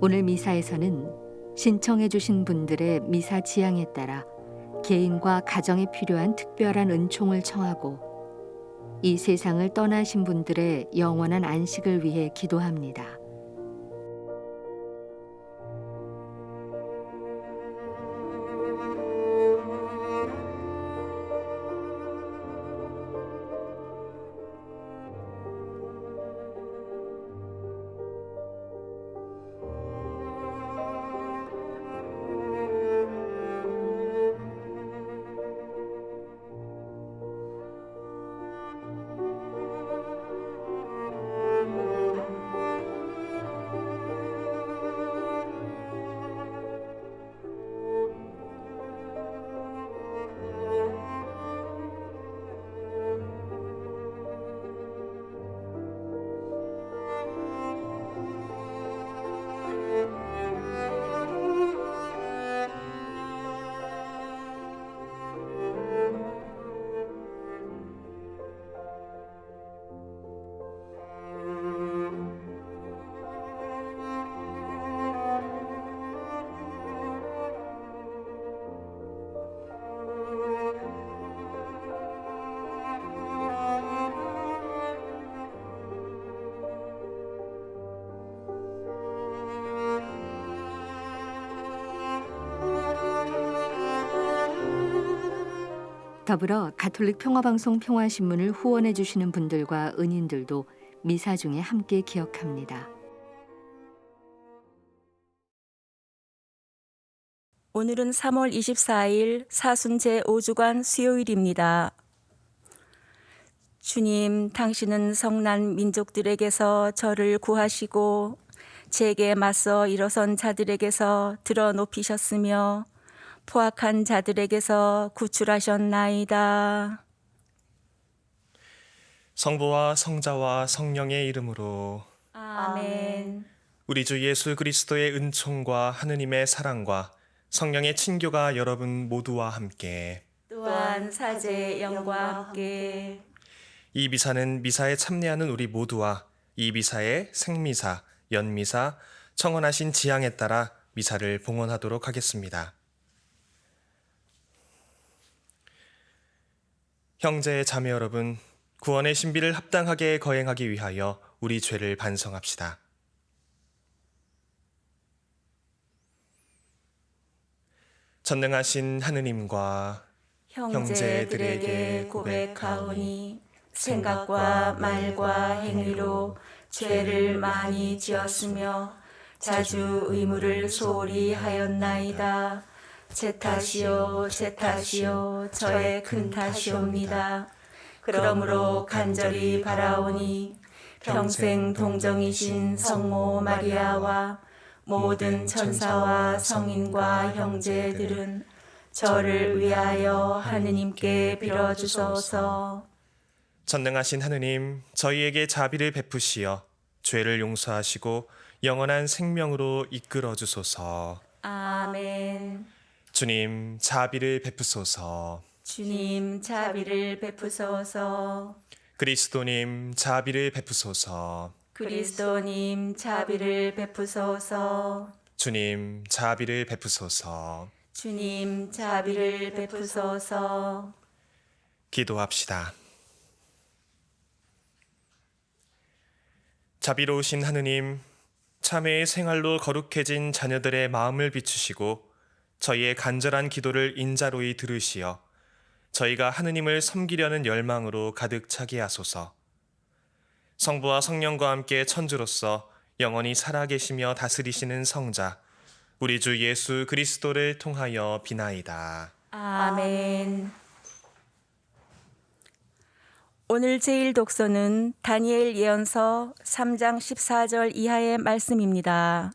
오늘 미사에서는 신청해 주신 분들의 미사 지향에 따라 개인과 가정에 필요한 특별한 은총을 청하고 이 세상을 떠나신 분들의 영원한 안식을 위해 기도합니다. 더불어 가톨릭 평화방송 평화신문을 후원해 주시는 분들과 은인들도 미사 중에 함께 기억합니다. 오늘은 3월 24일 사순 제5주간 수요일입니다. 주님, 당신은 성난 민족들에게서 저를 구하시고 제게 맞서 일어선 자들에게서 들어 높이셨으며 포악한 자들에게서 구출하셨나이다. 성부와 성자와 성령의 이름으로 아멘. 우리 주 예수 그리스도의 은총과 하느님의 사랑과 성령의 친교가 여러분 모두와 함께 또한 사제의 영과 함께 이 미사는 미사에 참여하는 우리 모두와 이 미사의 생미사, 연미사, 청원하신 지향에 따라 미사를 봉헌하도록 하겠습니다. 형제 자매 여러분, 구원의 신비를 합당하게 거행하기 위하여 우리 죄를 반성합시다. 전능하신 하느님과 형제들에게 고백하오니 생각과 말과 행위로 죄를 많이 지었으며 자주 의무를 소홀히 하였나이다. 제 탓이요 제 탓이요 저의 큰 탓이옵니다. 그러므로 간절히 바라오니 평생 동정이신 성모 마리아와 모든 천사와 성인과 형제들은 저를 위하여 하느님께 빌어주소서. 전능하신 하느님, 저희에게 자비를 베푸시어 죄를 용서하시고 영원한 생명으로 이끌어 주소서. 아멘. 주님, 자비를 베푸소서. 주님 자비를 베푸소서. 그리스도님, 자비를 베푸소서. 그리스도님 자비를 베푸소서. 주님, 자비를 베푸소서. 주님 자비를 베푸소서. 기도합시다. 자비로우신 하느님, 참회의 생활로 거룩해진 자녀들의 마음을 비추시고 저희의 간절한 기도를 인자로이 들으시어 저희가 하느님을 섬기려는 열망으로 가득 차게 하소서. 성부와 성령과 함께 천주로서 영원히 살아계시며 다스리시는 성자 우리 주 예수 그리스도를 통하여 비나이다. 아멘. 오늘 제일 독서는 다니엘 예언서 3장 14절 이하의 말씀입니다.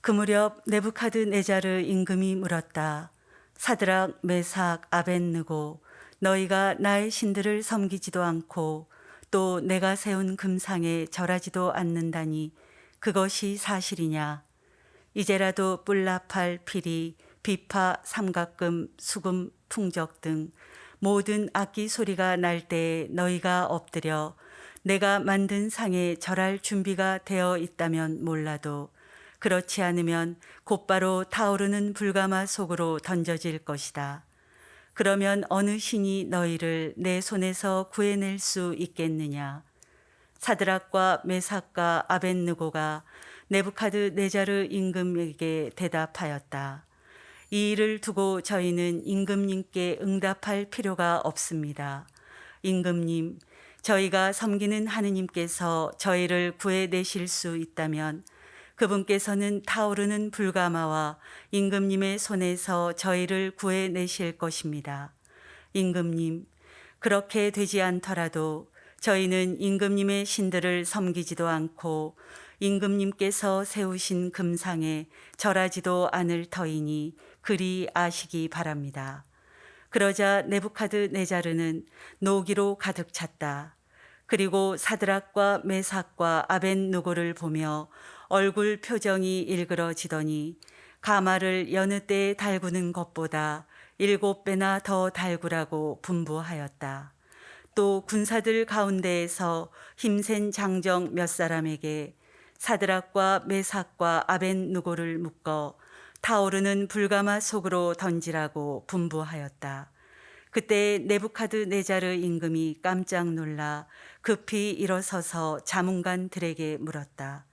그 무렵 네부카드네자르 임금이 물었다. 사드락, 메삭, 아벳느고, 너희가 나의 신들을 섬기지도 않고 또 내가 세운 금상에 절하지도 않는다니 그것이 사실이냐? 이제라도 뿔라팔, 피리, 비파, 삼각금, 수금, 풍적 등 모든 악기 소리가 날 때에 너희가 엎드려 내가 만든 상에 절할 준비가 되어 있다면 몰라도 그렇지 않으면 곧바로 타오르는 불가마 속으로 던져질 것이다. 그러면 어느 신이 너희를 내 손에서 구해낼 수 있겠느냐? 사드락과 메삭과 아벳느고가 네부카드네자르 임금에게 대답하였다. 이 일을 두고 저희는 임금님께 응답할 필요가 없습니다. 임금님, 저희가 섬기는 하느님께서 저희를 구해내실 수 있다면 그분께서는 타오르는 불가마와 임금님의 손에서 저희를 구해내실 것입니다. 임금님, 그렇게 되지 않더라도 저희는 임금님의 신들을 섬기지도 않고 임금님께서 세우신 금상에 절하지도 않을 터이니 그리 아시기 바랍니다. 그러자 네부카드네자르는 노기로 가득 찼다. 그리고 사드락과 메삭과 아벳느고를 보며 얼굴 표정이 일그러지더니 가마를 여느 때에 달구는 것보다 7배나 더 달구라고 분부하였다. 또 군사들 가운데에서 힘센 장정 몇 사람에게 사드락과 메삭과 아벳느고를 묶어 타오르는 불가마 속으로 던지라고 분부하였다. 그때 네부카드네자르 임금이 깜짝 놀라 급히 일어서서 자문관들에게 물었다.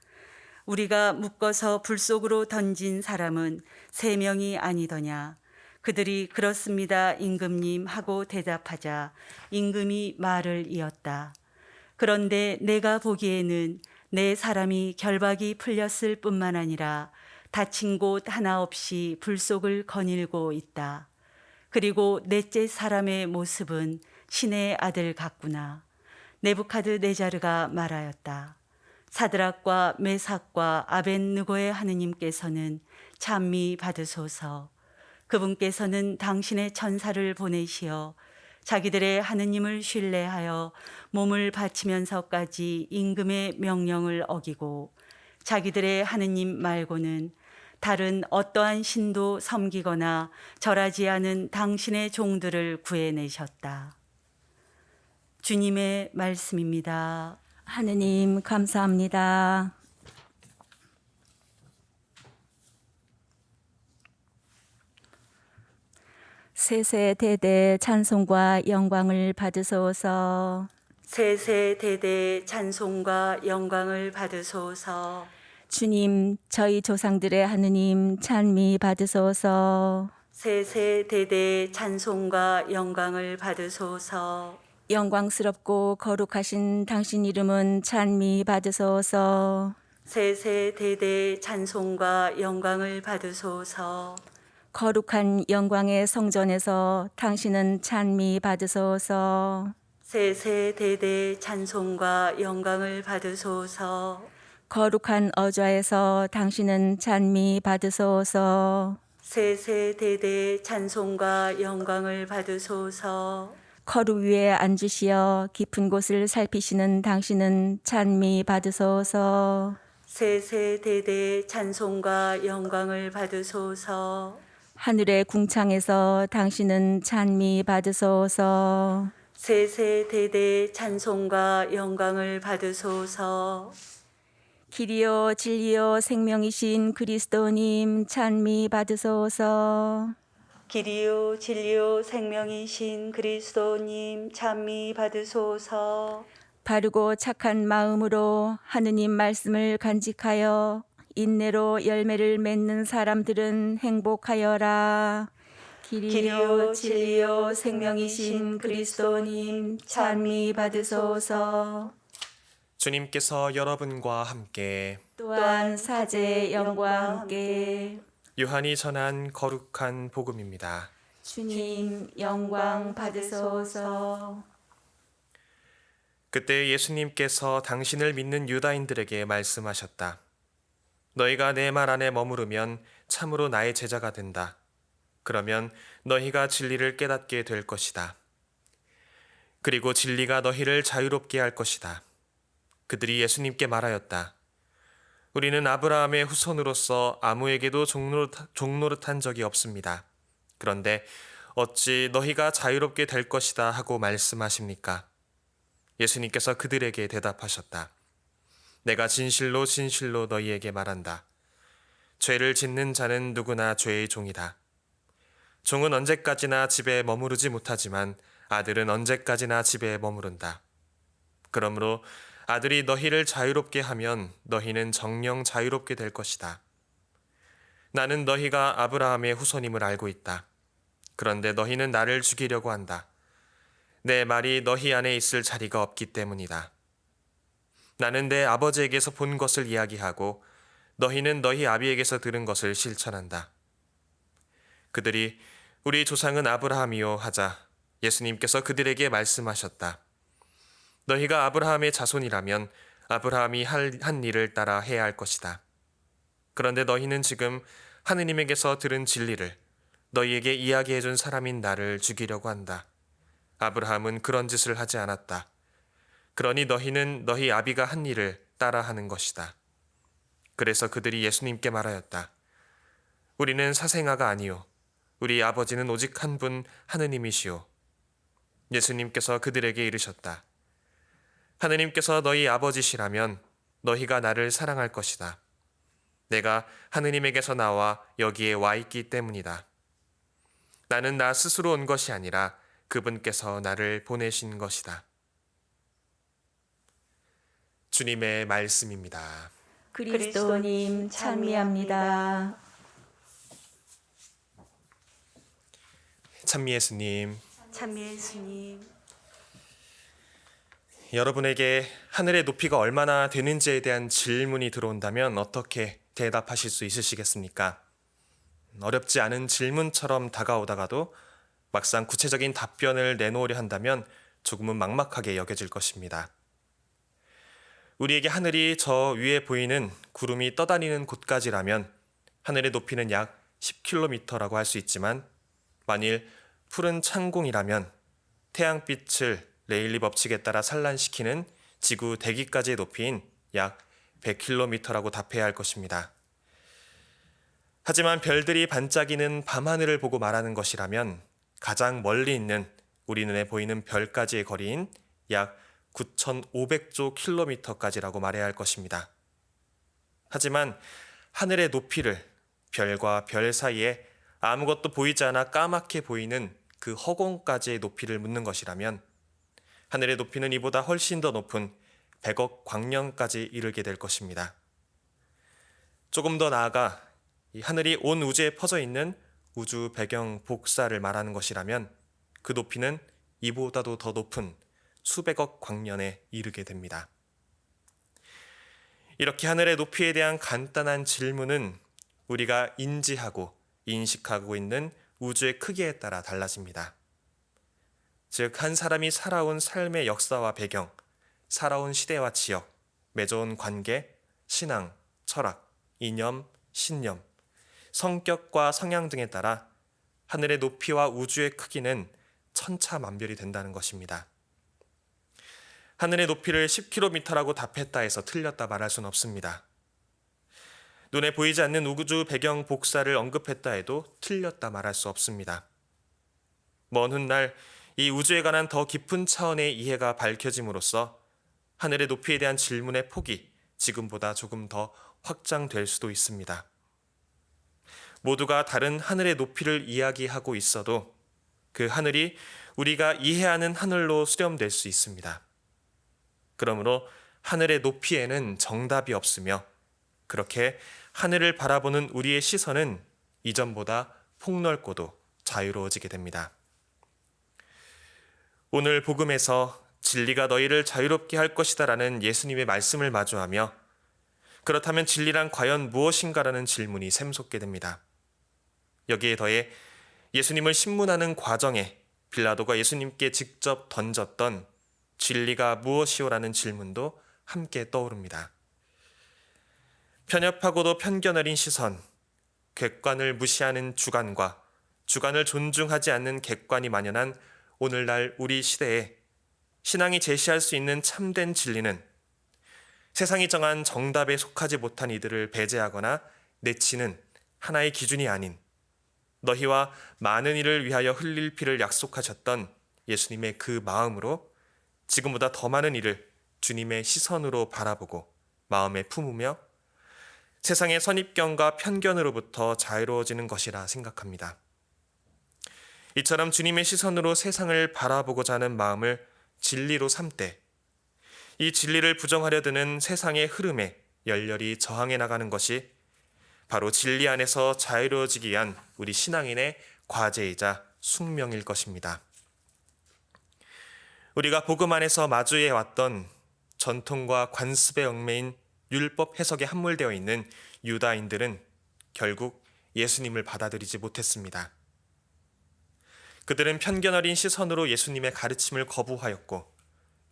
우리가 묶어서 불 속으로 던진 사람은 3명이 아니더냐? 그들이 그렇습니다, 임금님 하고 대답하자 임금이 말을 이었다. 그런데 내가 보기에는 내 사람이 결박이 풀렸을 뿐만 아니라 다친 곳 하나 없이 불 속을 거닐고 있다. 그리고 넷째 사람의 모습은 신의 아들 같구나. 네부카드네자르가 말하였다. 사드락과 메삭과 아벳느고의 하느님께서는 찬미 받으소서. 그분께서는 당신의 천사를 보내시어 자기들의 하느님을 신뢰하여 몸을 바치면서까지 임금의 명령을 어기고 자기들의 하느님 말고는 다른 어떠한 신도 섬기거나 절하지 않은 당신의 종들을 구해내셨다. 주님의 말씀입니다. 하느님 감사합니다. 세세대대 찬송과 영광을 받으소서. 세세대대 찬송과 영광을 받으소서. 주님, 저희 조상들의 하느님 찬미 받으소서. 세세대대 찬송과 영광을 받으소서. 영광스럽고 거룩하신 당신 이름은 찬미 받으소서. 세세대대 찬송과 영광을 받으소서. 거룩한 영광의 성전에서 당신은 찬미 받으소서. 세세대대 찬송과 영광을 받으소서. 거룩한 어좌에서 당신은 찬미 받으소서. 세세대대 찬송과 영광을 받으소서. 거룩 위에 앉으시어 깊은 곳을 살피시는 당신은 찬미 받으소서. 세세대대 찬송과 영광을 받으소서. 하늘의 궁창에서 당신은 찬미 받으소서. 세세대대 찬송과 영광을 받으소서. 길이요 진리요 생명이신 그리스도님 찬미 받으소서. 길이요 진리요 생명이신 그리스도님 찬미 받으소서. 바르고 착한 마음으로 하느님 말씀을 간직하여 인내로 열매를 맺는 사람들은 행복하여라. 길이요 진리요 생명이신 그리스도님 찬미 받으소서. 주님께서 여러분과 함께 또한 사제의 영과 함께 요한이 전한 거룩한 복음입니다. 주님 영광 받으소서. 그때 예수님께서 당신을 믿는 유다인들에게 말씀하셨다. 너희가 내 말 안에 머무르면 참으로 나의 제자가 된다. 그러면 너희가 진리를 깨닫게 될 것이다. 그리고 진리가 너희를 자유롭게 할 것이다. 그들이 예수님께 말하였다. 우리는 아브라함의 후손으로서 아무에게도 종노릇한 적이 없습니다. 그런데 어찌 너희가 자유롭게 될 것이다 하고 말씀하십니까? 예수님께서 그들에게 대답하셨다. 내가 진실로 진실로 너희에게 말한다. 죄를 짓는 자는 누구나 죄의 종이다. 종은 언제까지나 집에 머무르지 못하지만 아들은 언제까지나 집에 머무른다. 그러므로 아들이 너희를 자유롭게 하면 너희는 정녕 자유롭게 될 것이다. 나는 너희가 아브라함의 후손임을 알고 있다. 그런데 너희는 나를 죽이려고 한다. 내 말이 너희 안에 있을 자리가 없기 때문이다. 나는 내 아버지에게서 본 것을 이야기하고 너희는 너희 아비에게서 들은 것을 실천한다. 그들이 우리 조상은 아브라함이요 하자 예수님께서 그들에게 말씀하셨다. 너희가 아브라함의 자손이라면 아브라함이 한 일을 따라 해야 할 것이다. 그런데 너희는 지금 하느님에게서 들은 진리를 너희에게 이야기해 준 사람인 나를 죽이려고 한다. 아브라함은 그런 짓을 하지 않았다. 그러니 너희는 너희 아비가 한 일을 따라 하는 것이다. 그래서 그들이 예수님께 말하였다. 우리는 사생아가 아니요 우리 아버지는 오직 한 분 하느님이시오. 예수님께서 그들에게 이르셨다. 하느님께서 너희 아버지시라면 너희가 나를 사랑할 것이다. 내가 하느님에게서 나와 여기에 와 있기 때문이다. 나는 나 스스로 온 것이 아니라 그분께서 나를 보내신 것이다. 주님의 말씀입니다. 그리스도님 찬미합니다. 찬미 예수님, 참미 예수님, 여러분에게 하늘의 높이가 얼마나 되는지에 대한 질문이 들어온다면 어떻게 대답하실 수 있으시겠습니까? 어렵지 않은 질문처럼 다가오다가도 막상 구체적인 답변을 내놓으려 한다면 조금은 막막하게 여겨질 것입니다. 우리에게 하늘이 저 위에 보이는 구름이 떠다니는 곳까지라면 하늘의 높이는 약 10km라고 할 수 있지만 만일 푸른 창공이라면 태양빛을 레일리 법칙에 따라 산란시키는 지구 대기까지의 높이인 약 100km라고 답해야 할 것입니다. 하지만 별들이 반짝이는 밤하늘을 보고 말하는 것이라면 가장 멀리 있는 우리 눈에 보이는 별까지의 거리인 약 9,500조 킬로미터까지라고 말해야 할 것입니다. 하지만 하늘의 높이를 별과 별 사이에 아무것도 보이지 않아 까맣게 보이는 그 허공까지의 높이를 묻는 것이라면 하늘의 높이는 이보다 훨씬 더 높은 100억 광년까지 이르게 될 것입니다. 조금 더 나아가 이 하늘이 온 우주에 퍼져 있는 우주 배경 복사를 말하는 것이라면 그 높이는 이보다도 더 높은 수백억 광년에 이르게 됩니다. 이렇게 하늘의 높이에 대한 간단한 질문은 우리가 인지하고 인식하고 있는 우주의 크기에 따라 달라집니다. 즉, 한 사람이 살아온 삶의 역사와 배경, 살아온 시대와 지역, 맺어온 관계, 신앙, 철학, 이념, 신념, 성격과 성향 등에 따라 하늘의 높이와 우주의 크기는 천차만별이 된다는 것입니다. 하늘의 높이를 10km라고 답했다 해서 틀렸다 말할 수는 없습니다. 눈에 보이지 않는 우주 배경 복사를 언급했다 해도 틀렸다 말할 수 없습니다. 먼 훗날 이 우주에 관한 더 깊은 차원의 이해가 밝혀짐으로써 하늘의 높이에 대한 질문의 폭이 지금보다 조금 더 확장될 수도 있습니다. 모두가 다른 하늘의 높이를 이야기하고 있어도 그 하늘이 우리가 이해하는 하늘로 수렴될 수 있습니다. 그러므로 하늘의 높이에는 정답이 없으며 그렇게 하늘을 바라보는 우리의 시선은 이전보다 폭넓고도 자유로워지게 됩니다. 오늘 복음에서 진리가 너희를 자유롭게 할 것이다라는 예수님의 말씀을 마주하며 그렇다면 진리란 과연 무엇인가라는 질문이 샘솟게 됩니다. 여기에 더해 예수님을 신문하는 과정에 빌라도가 예수님께 직접 던졌던 진리가 무엇이오라는 질문도 함께 떠오릅니다. 편협하고도 편견 어린 시선, 객관을 무시하는 주관과 주관을 존중하지 않는 객관이 만연한 오늘날 우리 시대에 신앙이 제시할 수 있는 참된 진리는 세상이 정한 정답에 속하지 못한 이들을 배제하거나 내치는 하나의 기준이 아닌 너희와 많은 이를 위하여 흘릴 피를 약속하셨던 예수님의 그 마음으로 지금보다 더 많은 일을 주님의 시선으로 바라보고 마음에 품으며 세상의 선입견과 편견으로부터 자유로워지는 것이라 생각합니다. 이처럼 주님의 시선으로 세상을 바라보고자 하는 마음을 진리로 삼되 이 진리를 부정하려 드는 세상의 흐름에 열렬히 저항해 나가는 것이 바로 진리 안에서 자유로워지기 위한 우리 신앙인의 과제이자 숙명일 것입니다. 우리가 복음 안에서 마주해 왔던 전통과 관습의 얽매인 율법 해석에 함몰되어 있는 유다인들은 결국 예수님을 받아들이지 못했습니다. 그들은 편견 어린 시선으로 예수님의 가르침을 거부하였고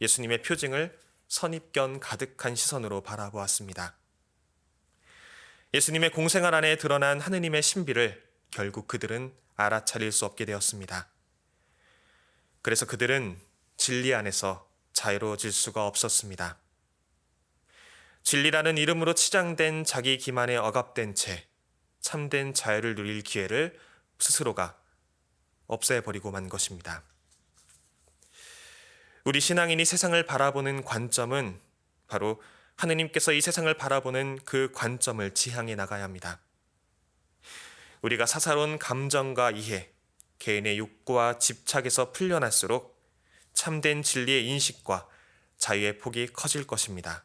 예수님의 표징을 선입견 가득한 시선으로 바라보았습니다. 예수님의 공생활 안에 드러난 하느님의 신비를 결국 그들은 알아차릴 수 없게 되었습니다. 그래서 그들은 진리 안에서 자유로워질 수가 없었습니다. 진리라는 이름으로 치장된 자기 기만에 억압된 채 참된 자유를 누릴 기회를 스스로가 없애버리고 만 것입니다. 우리 신앙인이 세상을 바라보는 관점은 바로 하느님께서 이 세상을 바라보는 그 관점을 지향해 나가야 합니다. 우리가 사사로운 감정과 이해, 개인의 욕구와 집착에서 풀려날수록 참된 진리의 인식과 자유의 폭이 커질 것입니다.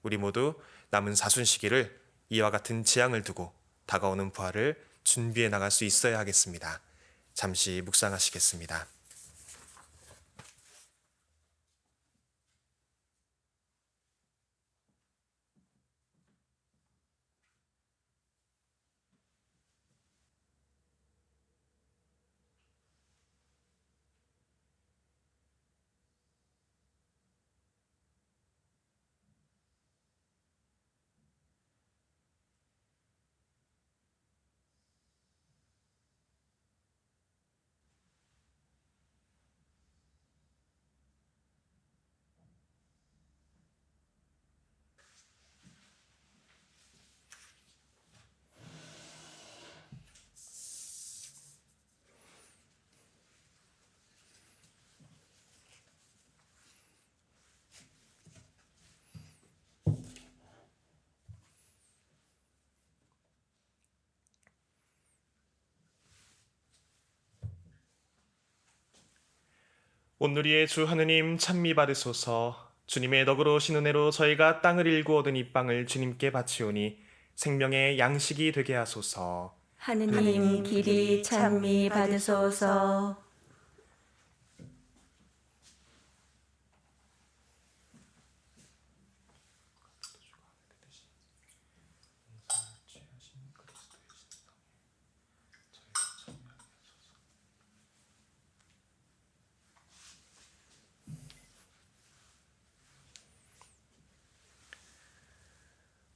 우리 모두 남은 사순 시기를 이와 같은 지향을 두고 다가오는 부활을 준비해 나갈 수 있어야 하겠습니다. 잠시 묵상하시겠습니다. 온누리의 주 하느님 찬미 받으소서. 주님의 너그러우신 은혜로 저희가 땅을 일구 얻은 이 빵을 주님께 바치오니 생명의 양식이 되게 하소서. 하느님 길이 찬미 받으소서.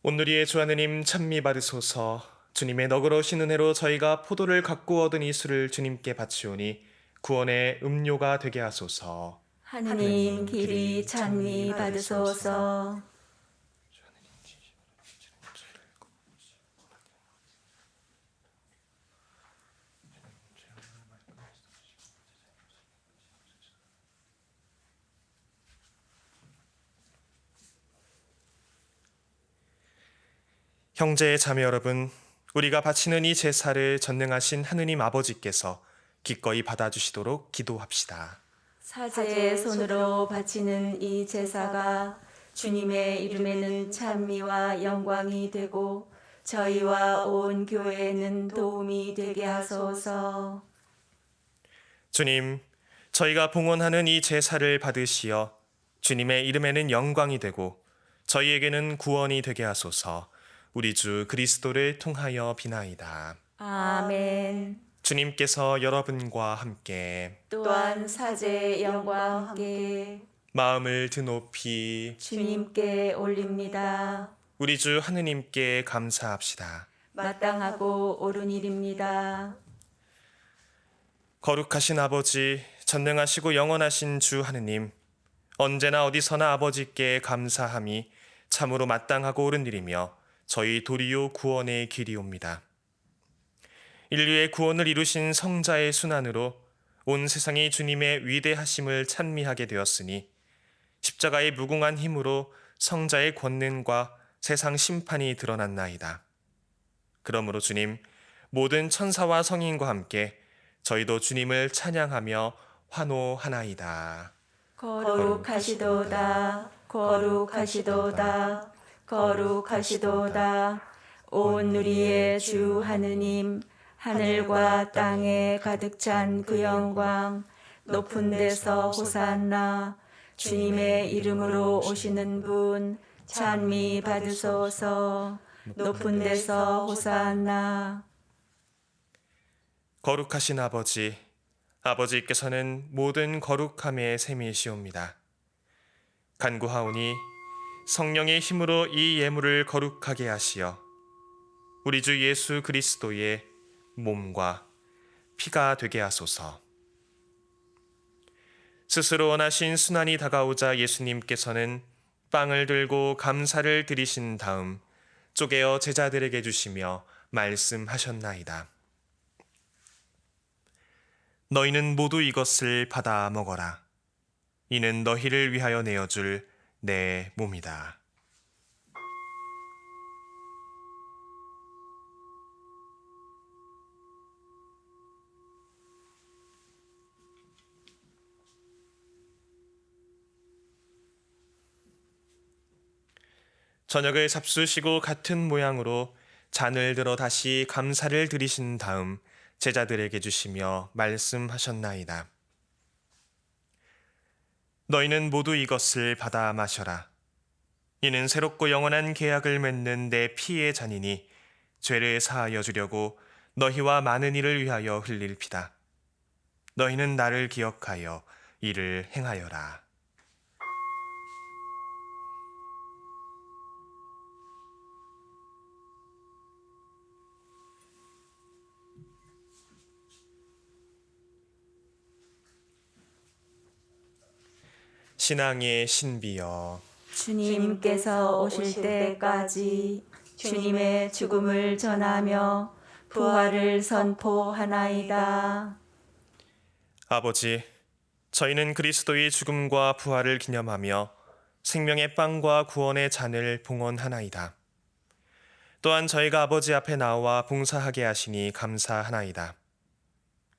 온누리의 주 하느님 찬미 받으소서. 주님의 너그러우신 은혜로 저희가 포도를 갖고 얻은 이 술을 주님께 바치오니 구원의 음료가 되게 하소서. 하느님 길이 찬미 받으소서. 형제 자매 여러분, 우리가 바치는 이 제사를 전능하신 하느님 아버지께서 기꺼이 받아주시도록 기도합시다. 사제의 손으로 바치는 이 제사가 주님의 이름에는 찬미와 영광이 되고 저희와 온 교회에는 도움이 되게 하소서. 주님, 저희가 봉헌하는 이 제사를 받으시어 주님의 이름에는 영광이 되고 저희에게는 구원이 되게 하소서. 우리 주 그리스도를 통하여 비나이다. 아멘. 주님께서 여러분과 함께 또한 사제의 영광과 함께 마음을 드높이 주님께 올립니다. 우리 주 하느님께 감사합시다. 마땅하고 옳은 일입니다. 거룩하신 아버지, 전능하시고 영원하신 주 하느님, 언제나 어디서나 아버지께 감사함이 참으로 마땅하고 옳은 일이며 저희 도리요 구원의 길이옵니다. 인류의 구원을 이루신 성자의 순환으로 온 세상이 주님의 위대하심을 찬미하게 되었으니 십자가의 무궁한 힘으로 성자의 권능과 세상 심판이 드러났나이다. 그러므로 주님, 모든 천사와 성인과 함께 저희도 주님을 찬양하며 환호하나이다. 거룩하시도다, 거룩하시도다, 거룩하시도다. 온 누리의 주 하느님, 하늘과 땅에 가득 찬 그 영광, 높은 데서 호산나. 주님의 이름으로 오시는 분, 찬미 받으소서. 높은 데서 호산나. 거룩하신 아버지, 아버지께서는 모든 거룩함의 셈이시옵니다. 간구하오니 성령의 힘으로 이 예물을 거룩하게 하시어 우리 주 예수 그리스도의 몸과 피가 되게 하소서. 스스로 원하신 순환이 다가오자 예수님께서는 빵을 들고 감사를 드리신 다음 쪼개어 제자들에게 주시며 말씀하셨나이다. 너희는 모두 이것을 받아 먹어라. 이는 너희를 위하여 내어줄 내 몸이다. 저녁을 잡수시고 같은 모양으로 잔을 들어 다시 감사를 드리신 다음 제자들에게 주시며 말씀하셨나이다. 너희는 모두 이것을 받아 마셔라. 이는 새롭고 영원한 계약을 맺는 내 피의 잔이니 죄를 사하여 주려고 너희와 많은 이를 위하여 흘릴 피다. 너희는 나를 기억하여 이를 행하여라. 신앙의 신비여, 주님께서 오실 때까지 주님의 죽음을 전하며 부활을 선포하나이다. 아버지, 저희는 그리스도의 죽음과 부활을 기념하며 생명의 빵과 구원의 잔을 봉헌하나이다. 또한 저희가 아버지 앞에 나와 봉사하게 하시니 감사하나이다.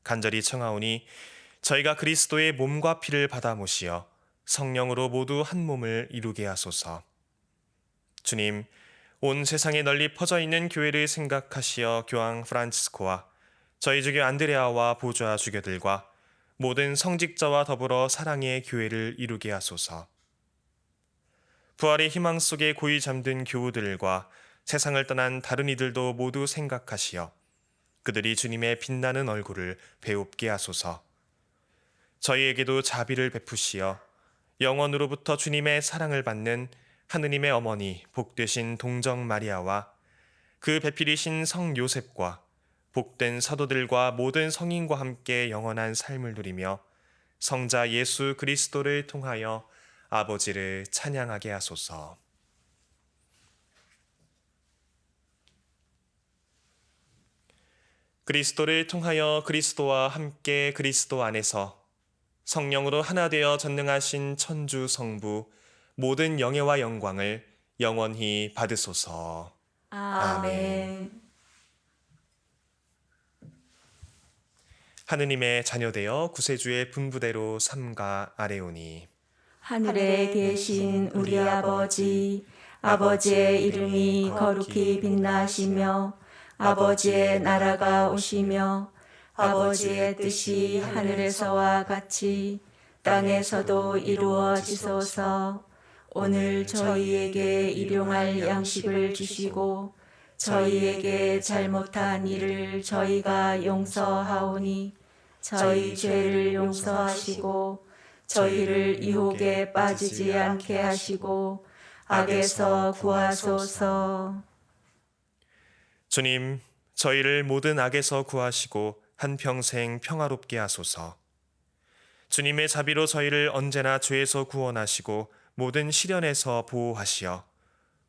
간절히 청하오니 저희가 그리스도의 몸과 피를 받아 모시어 성령으로 모두 한 몸을 이루게 하소서. 주님, 온 세상에 널리 퍼져 있는 교회를 생각하시어 교황 프란치스코와 저희 주교 안드레아와 보좌 주교들과 모든 성직자와 더불어 사랑의 교회를 이루게 하소서. 부활의 희망 속에 고이 잠든 교우들과 세상을 떠난 다른 이들도 모두 생각하시어 그들이 주님의 빛나는 얼굴을 배웁게 하소서. 저희에게도 자비를 베푸시어 영원으로부터 주님의 사랑을 받는 하느님의 어머니 복되신 동정 마리아와 그 배필이신 성 요셉과 복된 사도들과 모든 성인과 함께 영원한 삶을 누리며 성자 예수 그리스도를 통하여 아버지를 찬양하게 하소서. 그리스도를 통하여 그리스도와 함께 그리스도 안에서 성령으로 하나 되어 전능하신 천주 성부 모든 영예와 영광을 영원히 받으소서. 아멘. 하느님의 자녀되어 구세주의 분부대로 삼가 아뢰오니 하늘에 계신 우리 아버지, 아버지의 이름이 거룩히 빛나시며 아버지의 나라가 오시며 아버지의 뜻이 하늘에서와 같이 땅에서도 이루어지소서. 오늘 저희에게 일용할 양식을 주시고 저희에게 잘못한 일을 저희가 용서하오니 저희 죄를 용서하시고 저희를 유혹에 빠지지 않게 하시고 악에서 구하소서. 주님, 저희를 모든 악에서 구하시고 한평생 평화롭게 하소서. 주님의 자비로 저희를 언제나 죄에서 구원하시고 모든 시련에서 보호하시어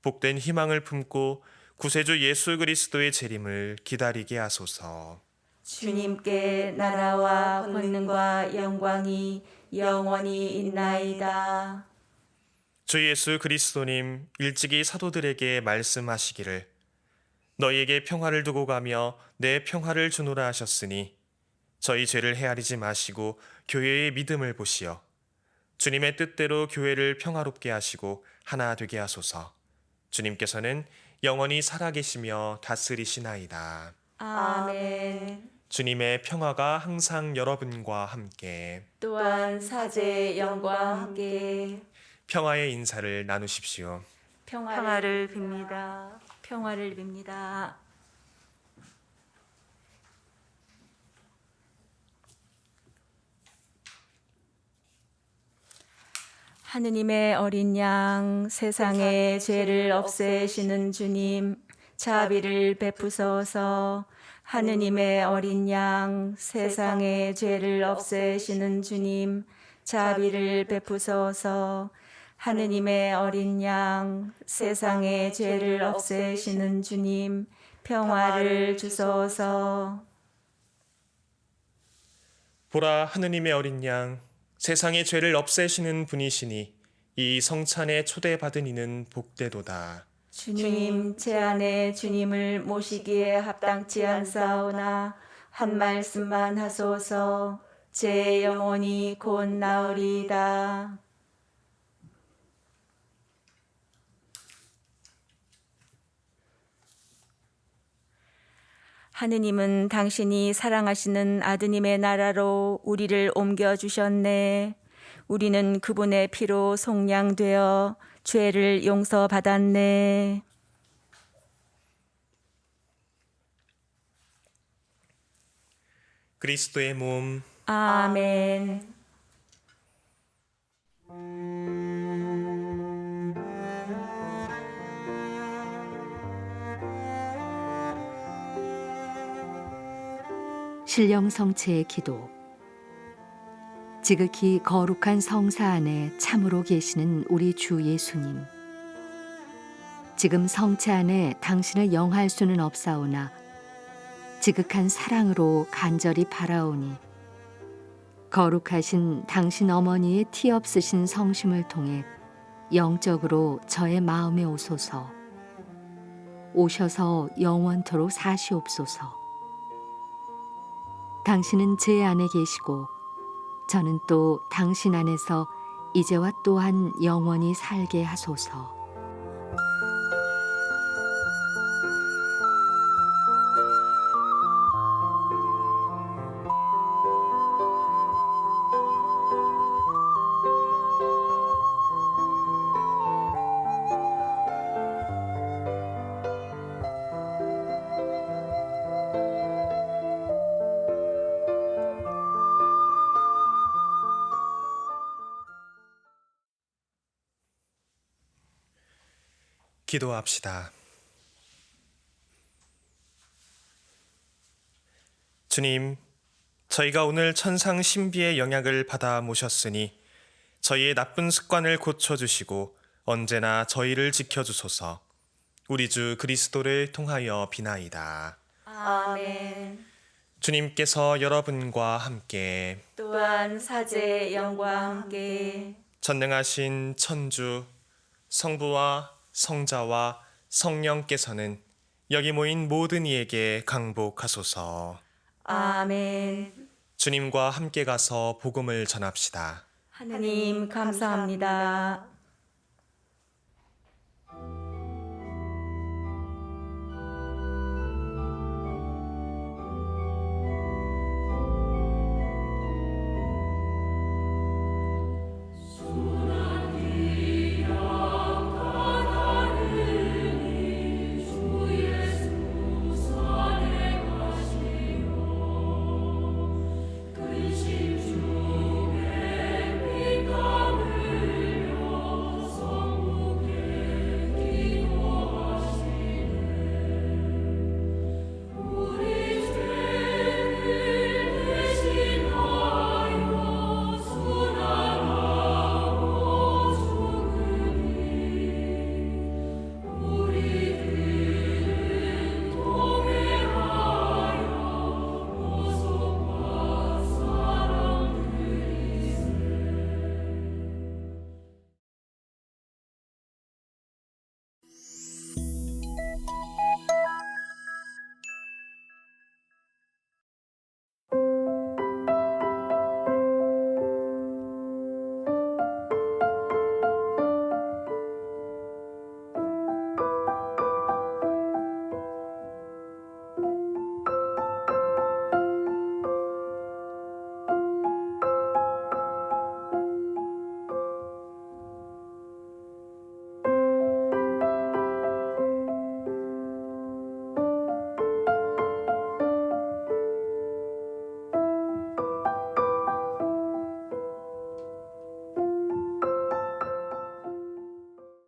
복된 희망을 품고 구세주 예수 그리스도의 재림을 기다리게 하소서. 주님께 나라와 권능과 영광이 영원히 있나이다. 주 예수 그리스도님 일찍이 사도들에게 말씀하시기를 너희에게 평화를 두고 가며 내 평화를 주노라 하셨으니 저희 죄를 헤아리지 마시고 교회의 믿음을 보시어 주님의 뜻대로 교회를 평화롭게 하시고 하나 되게 하소서. 주님께서는 영원히 살아계시며 다스리시나이다. 아멘. 주님의 평화가 항상 여러분과 함께 또한 사제의 영과 함께 평화의 인사를 나누십시오. 평화를 빕니다. 평화를 빕니다. 하느님의 어린 양, 세상의 죄를 없애시는 주님, 자비를 베푸소서. 하느님의 어린 양, 세상의 죄를 없애시는 주님, 자비를 베푸소서. 하느님의 어린 양, 세상의 죄를 없애시는 주님, 평화를 주소서. 보라, 하느님의 어린 양, 세상의 죄를 없애시는 분이시니 이 성찬에 초대받은 이는 복되도다. 주님, 제 안에 주님을 모시기에 합당치 않사오나 한 말씀만 하소서. 제 영혼이 곧 나으리이다. 하느님은 당신이 사랑하시는 아드님의 나라로 우리를 옮겨주셨네. 우리는 그분의 피로 속량되어 죄를 용서받았네. 그리스도의 몸, 아멘. 신령성체의 기도. 지극히 거룩한 성사 안에 참으로 계시는 우리 주 예수님. 지금 성체 안에 당신을 영할 수는 없사오나 지극한 사랑으로 간절히 바라오니 거룩하신 당신 어머니의 티 없으신 성심을 통해 영적으로 저의 마음에 오소서. 오셔서 영원토록 사시옵소서. 당신은 제 안에 계시고 저는 또 당신 안에서 이제와 또한 영원히 살게 하소서. 기도합시다. 주님, 저희가 오늘 천상 신비의 영향을 받아 모셨으니 저희의 나쁜 습관을 고쳐주시고 언제나 저희를 지켜주소서. 우리 주 그리스도를 통하여 비나이다. 아멘. 주님께서 여러분과 함께 또한 사제의 영과 함께 전능하신 천주 성부와 성자와 성령께서는 여기 모인 모든 이에게 강복하소서. 아멘. 주님과 함께 가서 복음을 전합시다. 하느님 감사합니다.